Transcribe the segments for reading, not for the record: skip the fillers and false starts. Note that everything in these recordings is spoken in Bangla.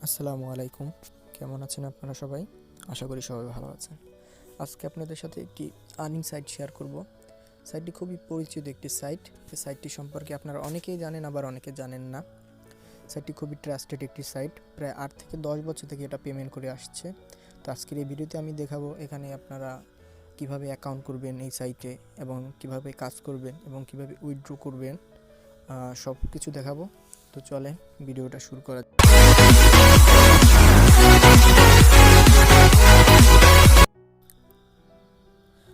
আসসালামু আলাইকুম। কেমন আছেন আপনারা সবাই? আশা করি সবাই ভালো আছেন। আজকে আপনাদের সাথে একটি আর্নিং সাইট শেয়ার করব। সাইটটি খুবই পরিচিত একটি সাইট। এই সাইটটি সম্পর্কে আপনারা অনেকেই জানেন, আবার অনেকে জানেন না। সাইটটি খুবই ট্রাস্টেড একটি সাইট। প্রায় 8 থেকে 10 বছর থেকে এটা পেমেন্ট করে আসছে। তো আজকের এই ভিডিওতে আমি দেখাবো এখানে আপনারা কিভাবে অ্যাকাউন্ট করবেন এই সাইটে, এবং কিভাবে কাজ করবেন এবং কিভাবে উইথড্র করবেন, সব কিছু দেখাবো। তো চলেন ভিডিওটা শুরু করা।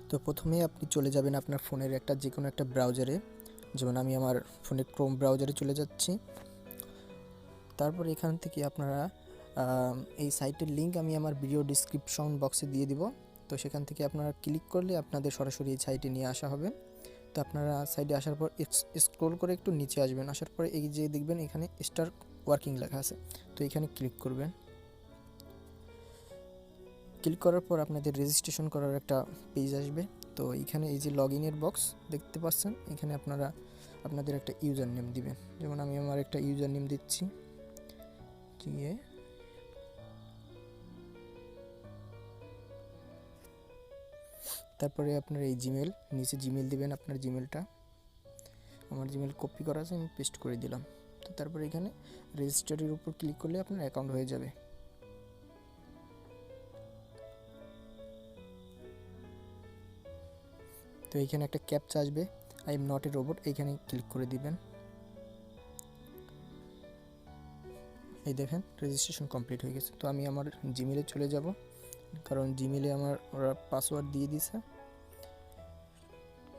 তো প্রথমে আপনি চলে যাবেন আপনার ফোনের যে কোনো একটা ব্রাউজারে। যেমন আমি আমার ফোনে ক্রোম ব্রাউজারে চলে যাচ্ছি। তারপর এখান থেকে আপনারা এই সাইটের লিঙ্ক আমি আমার ভিডিও ডিসক্রিপশন বক্সে দিয়ে দিব। তো সেখান থেকে আপনারা ক্লিক করলে আপনাদের সরাসরি এই সাইটে নিয়ে আসা হবে। তো আপনারা সাইটে আসার পর স্ক্রল করে একটু নিচে আসবেন। আসার পরে এই যে দেখবেন এখানে স্টার্ট ওয়ার্কিং লেখা আছে, তো এখানে ক্লিক করবেন। ক্লিক করার পর আপনাদের রেজিস্ট্রেশন করার একটা পেজ আসবে। তো এখানে এই যে লগ ইনের বক্স দেখতে পাচ্ছেন, এখানে আপনারা আপনাদের একটা ইউজার নেম দিবেন। যেমন আমি আমার একটা ইউজার নেম দিচ্ছি, দিয়ে তারপরে আপনার এই জিমেল, নিচে জিমেল দিবেন। আপনার জিমেলটা, আমার জিমেল কপি করা আছে, আমি পেস্ট করে দিলাম। তো তারপরে এখানে রেজিস্টারের উপর ক্লিক করলে আপনার অ্যাকাউন্ট হয়ে যাবে। তো এইখানে একটা ক্যাপচা আসবে, I am not a robot, এইখানে ক্লিক করে দিবেন। এই দেখেন রেজিস্ট্রেশন কমপ্লিট হয়ে গেছে। তো আমি আমার জিমেলে চলে যাব, কারণ জিমেলে আমার ওরা পাসওয়ার্ড দিয়ে দিছে।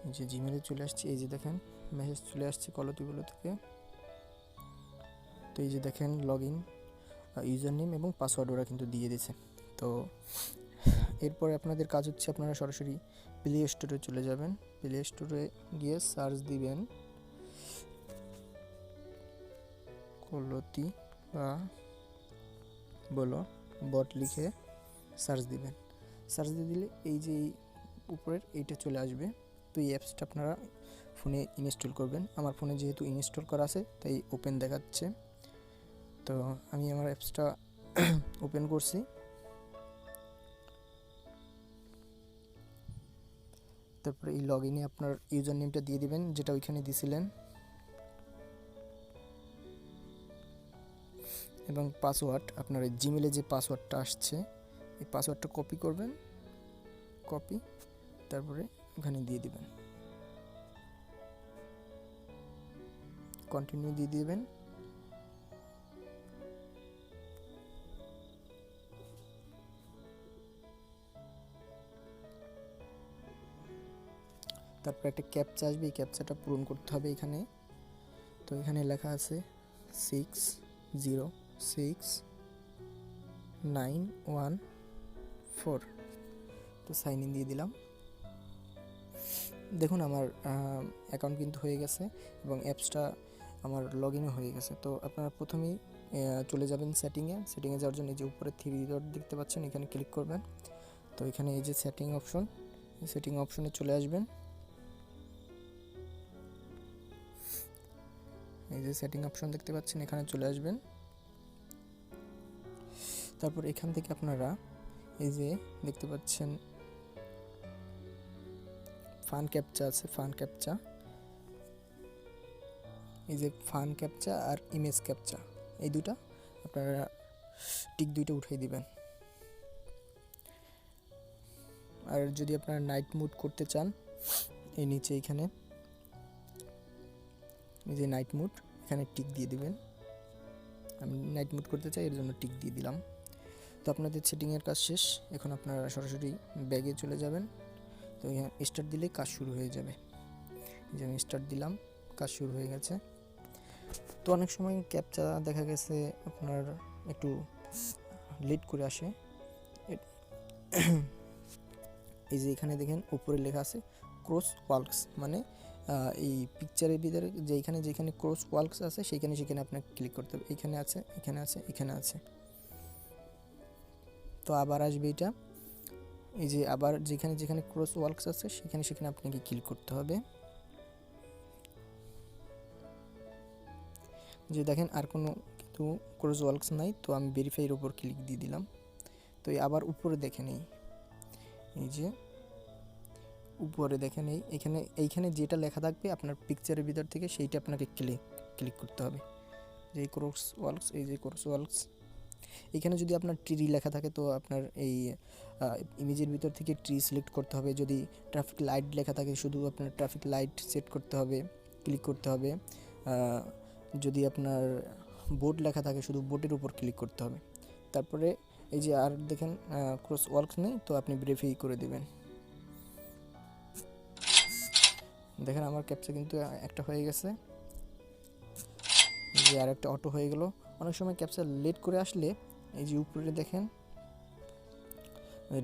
এই যে জিমেলে চলে আসছি, এই যে দেখেন মেসেজ চলে আসছে কলতিবাবলো থেকে। তো এই যে দেখেন লগ ইন, ইউজার নেম এবং পাসওয়ার্ড ওরা কিন্তু দিয়ে দিয়েছে। তো এরপরে আপনাদের কাজ হচ্ছে আপনারা সরাসরি প্লে স্টোরে চলে যাবেন। প্লে স্টোরে গিয়ে সার্চ দিবেন কলতিবাবলো বট লিখে সার্চ দিবেন। সার্চ দিয়ে দিলে এই যে উপরের এইটা চলে আসবে। তো এই অ্যাপসটা আপনারা ফোনে ইনস্টল করবেন। আমার ফোনে যেহেতু ইনস্টল করা আছে তাই ওপেন দেখাচ্ছে। তো আমি আমার অ্যাপসটা ওপেন করছি। তারপরে এই লগ ইনে আপনার ইউজার নেমটা দিয়ে দিবেন, যেটা ওইখানে দিয়েছিলেন, এবং পাসওয়ার্ড আপনার এই জিমেলে যে পাসওয়ার্ডটা আসছে এই পাসওয়ার্ডটা কপি করবেন, কপি, তারপরে ওখানে দিয়ে দিবেন, কন্টিনিউ দিয়ে দিবেন। তারপর একটা ক্যাপচা আসবে, এই ক্যাপচাটা পূরণ করতে হবে এখানে। তো এখানে লেখা আছে 606914। তো সাইন ইন দিয়ে দিলাম। দেখুন আমার অ্যাকাউন্ট কিন্তু হয়ে গেছে এবং অ্যাপসটা আমার লগ ইনও হয়ে গেছে। তো আপনারা প্রথমেই চলে যাবেন সেটিংয়ে যাওয়ার জন্য এই যে উপরে 3 ডট দেখতে পাচ্ছেন, এখানে ক্লিক করবেন। তো এখানে এই যে সেটিং অপশনে চলে আসবেন। এই যে সেটিং অপশন দেখতে পাচ্ছেন, এখানে চলে আসবেন। তারপর এখান থেকে আপনারা এই যে দেখতে পাচ্ছেন ফান ক্যাপচা আছে, এই যে ফান ক্যাপচা আর ইমেজ ক্যাপচা, এই দুটা আপনারা টিক দুইটা উঠিয়ে দিবেন। আর যদি আপনারা নাইট মুড করতে চান, এই নিচে এখানে এই যে নাইট মুড, এখানে টিক দিয়ে দিবেন। আমি নাইট মুড করতে চাই, এর জন্য টিক দিয়ে দিলাম। তো আপনাদের সেটিংয়ের কাজ শেষ। এখন আপনারা সরাসরি ব্যাগে চলে যাবেন। তো এখানে স্টার্ট দিলে কাজ শুরু হয়ে যাবে। যে আমি স্টার্ট দিলাম, কাজ শুরু হয়ে গেছে। তো অনেক সময় ক্যাপচা দেখা গেছে আপনার একটু লেট করে আসে। এই যে এখানে দেখেন উপরে লেখা আছে ক্রস ওয়ার্কস, মানে এই পিকচারের ভিতরে যেখানে ক্রস ওয়ার্কস আছে সেখানে আপনাকে ক্লিক করতে হবে। এখানে আছে। তো আবার আসবে এটা, এই যে আবার যেখানে ক্রস ওয়ার্কস আছে সেখানে আপনাকে ক্লিক করতে হবে। যে দেখেন আর কোনো কিন্তু যেহেতু ক্রস ওয়ার্কস নাই, তো আমি ভেরিফাইয়ের উপর ক্লিক দিয়ে দিলাম। তো আবার উপরে দেখে নেই, এই যে উপরে দেখে নেই, এইখানে যেটা লেখা থাকবে আপনার পিকচারের ভিতর থেকে সেইটা আপনাকে ক্লিক করতে হবে। যে ক্রস ওয়ার্কস, এই যে ক্রস ওয়ার্কস, এখানে যদি আপনার ট্রি লেখা থাকে তো আপনার এই ইমেজের ভিতর থেকে ট্রি সিলেক্ট করতে হবে। যদি ট্রাফিক লাইট লেখা থাকে শুধু আপনার ট্রাফিক লাইট সেট করতে হবে, ক্লিক করতে হবে। যদি আপনার বোর্ড লেখা থাকে শুধু বোর্ডের উপর ক্লিক করতে হবে। তারপরে এই যে আর দেখেন ক্রস ওয়ার্কস নেই, তো আপনি ভেরিফাই করে দেবেন। দেখেন আমার ক্যাপচা কিন্তু একটা হয়ে গেছে, এই যে আর একটা অটো হয়ে গেল। অনেক সময় ক্যাপচা লেট করে আসলে এই যে উপরে দেখেন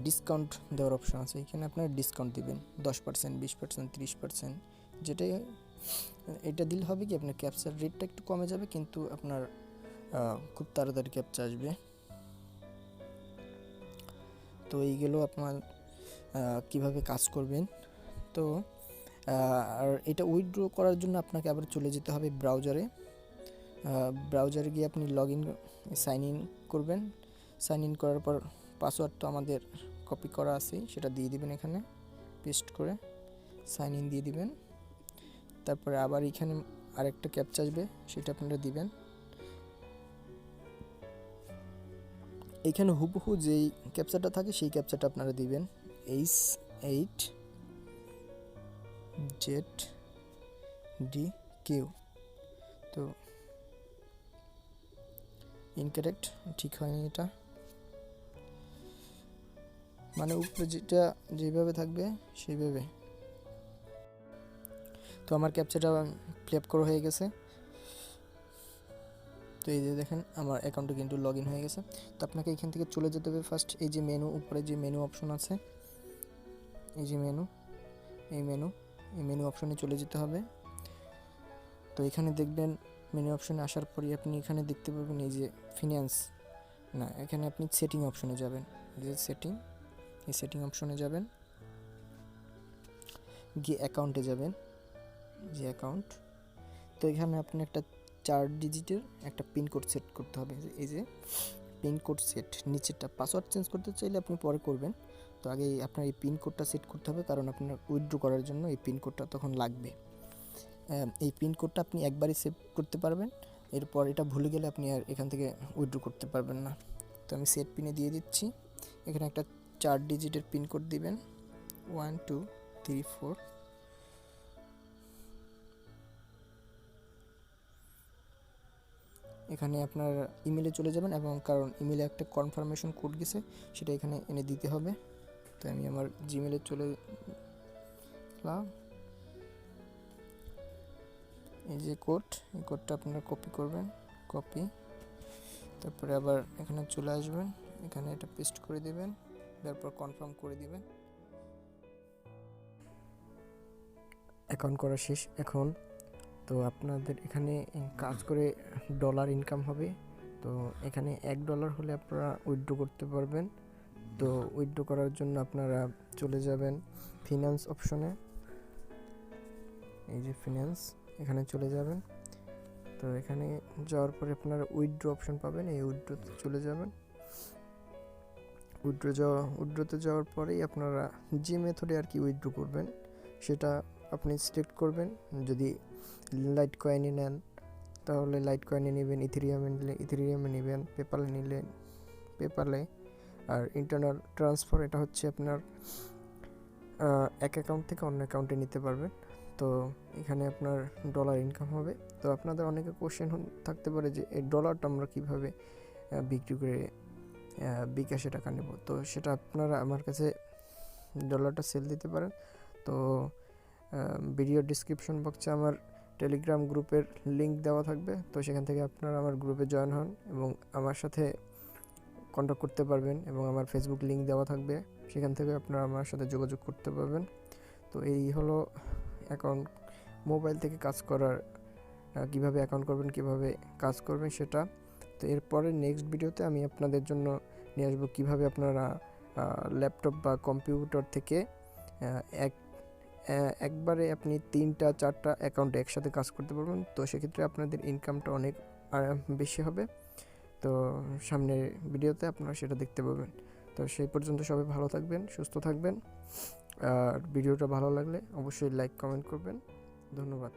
ডিসকাউন্ট দেওয়ার অপশন আছে, এখানে আপনার ডিসকাউন্ট দিবেন 10%, 20%, 30%, যেটাই এটা দিলে হবে কি আপনার ক্যাপচার রেটটা একটু কমে যাবে, কিন্তু আপনার খুব তাড়াতাড়ি ক্যাপচা আসবে। তো এইগুলো আপনার কিভাবে কাজ করবেন। তো আর এটা উইথড্র করার জন্য আপনাকে আবার চলে যেতে হবে ব্রাউজারে গিয়ে আপনি সাইন ইন করবেন। সাইন ইন করার পর পাসওয়ার্ড তো আমাদের কপি করা আছে, সেটা দিয়ে দিবেন, এখানে পেস্ট করে সাইন ইন দিয়ে দিবেন। তারপরে আবার এখানে আরেকটা ক্যাপচা আসবে, সেটা আপনারা দিবেন। এখানে হুবহু যেই ক্যাপচাটা থাকে সেই ক্যাপচাটা আপনারা দিবেন, H8ZDQ। তো ইনকারেক্ট, ঠিক হয়নি এটা, মানে উপরে যেটা যেভাবে থাকবে সেইভাবে। তো আমার ক্যাপচাটা ফিল আপ করা হয়ে গেছে। তো এই যে দেখেন আমার অ্যাকাউন্টে কিন্তু লগ ইন হয়ে গেছে। তো আপনাকে এখান থেকে চলে যেতে হবে ফার্স্ট এই যে মেনু, উপরে যে মেনু অপশন আছে, এই যে মেনু অপশনে চলে যেতে হবে। তো এখানে দেখবেন মেনু অপশনে আসার পরে আপনি এখানে দেখতে পাবেন এই যে ফিনান্স, না এখানে আপনি সেটিং অপশনে যাবেন, যে এই সেটিং অপশনে যাবেন, গিয়ে অ্যাকাউন্টে যাবেন, যে অ্যাকাউন্ট। তো এখানে আপনি একটা 4 ডিজিটের একটা পিনকোড সেট করতে হবে। এই যে পিনকোড সেট, নিচেরটা পাসওয়ার্ড চেঞ্জ করতে চাইলে আপনি পরে করবেন। তো আগে আপনার এই পিনকোডটা সেট করতে হবে, কারণ আপনার উইথড্র করার জন্য এই পিনকোডটা তখন লাগবে। এই পিনকোডটা আপনি একবারই সেভ করতে পারবেন, এরপর এটা ভুলে গেলে আপনি আর এখান থেকে উইথড্র করতে পারবেন না। তো আমি সেট পিনে দিয়ে দিচ্ছি, এখানে একটা 4 ডিজিটের পিনকোড দিবেন, 1 2 3 4। এখানে আপনার ইমেলে চলে যাবেন, এবং কারণ ইমেলে একটা কনফার্মেশন কোড গেছে সেটা এখানে এনে দিতে হবে। তো আমি আমার জিমেলে চলে গেলাম, এই যে এই কোডটা আপনারা কপি করবেন, তারপরে আবার এখানে চলে আসবেন, এখানে এটা পেস্ট করে দিবেন, তারপর কনফার্ম করে দিবেন। অ্যাকাউন্ট করা শেষ। এখন তো আপনাদের এখানে কাজ করে ডলার ইনকাম হবে। তো এখানে $1 হলে আপনারা উইথড্র করতে পারবেন। তো উইথড্র করার জন্য আপনারা চলে যাবেন ফিনান্স অপশনে, এই যে ফিনান্স, এখানে চলে যাবেন। তো এখানে যাওয়ার পরে আপনারা উইথড্র অপশন পাবেন, এই উইথড্রতে চলে যাবেন। উইথড্রতে যাওয়ার পরেই আপনারা যে মেথডে আর কি উইথড্র করবেন সেটা আপনি সিলেক্ট করবেন। যদি লাইট কয়েনে নেন তাহলে লাইট কয়েনে নেবেন, ইথেরিয়ামে নিলে ইথেরিয়ামে নেবেন, পেপালে নিলে পেপালে। আর ইন্টারনাল ট্রান্সফার এটা হচ্ছে আপনার এক অ্যাকাউন্ট থেকে অন্য অ্যাকাউন্টে নিতে পারবেন। তো এখানে আপনার ডলার ইনকাম হবে। তো আপনাদের অনেকে কোশ্চেন থাকতে পারে যে এই ডলারটা আমরা কীভাবে বিক্রি করে বিকাশে টাকা নেব। তো সেটা আপনারা আমার কাছে ডলারটা সেল দিতে পারেন। তো ভিডিও ডিসক্রিপশন বক্সে আমার টেলিগ্রাম গ্রুপের লিঙ্ক দেওয়া থাকবে, তো সেখান থেকে আপনারা আমার গ্রুপে জয়েন হন এবং আমার সাথে কন্ট্যাক্ট করতে পারবেন, এবং আমার ফেসবুক লিঙ্ক দেওয়া থাকবে, সেখান থেকে আপনারা আমার সাথে যোগাযোগ করতে পারবেন। তো এই হলো অ্যাকাউন্ট, মোবাইল থেকে কাজ করার, কিভাবে অ্যাকাউন্ট করবেন, কিভাবে কাজ করবেন সেটা। তো এরপরে নেক্সট ভিডিওতে আমি আপনাদের জন্য নিয়ে আসবো কীভাবে আপনারা ল্যাপটপ বা কম্পিউটার থেকে একবারে আপনি 3-4টা অ্যাকাউন্টে একসাথে কাজ করতে পারবেন। তো সেক্ষেত্রে আপনাদের ইনকামটা অনেক বেশি হবে। তো সামনের ভিডিওতে আপনারা সেটা দেখতে পাবেন। তো সেই পর্যন্ত সবাই ভালো থাকবেন, সুস্থ থাকবেন। আর ভিডিওটা ভালো লাগলে অবশ্যই লাইক কমেন্ট করবেন। ধন্যবাদ।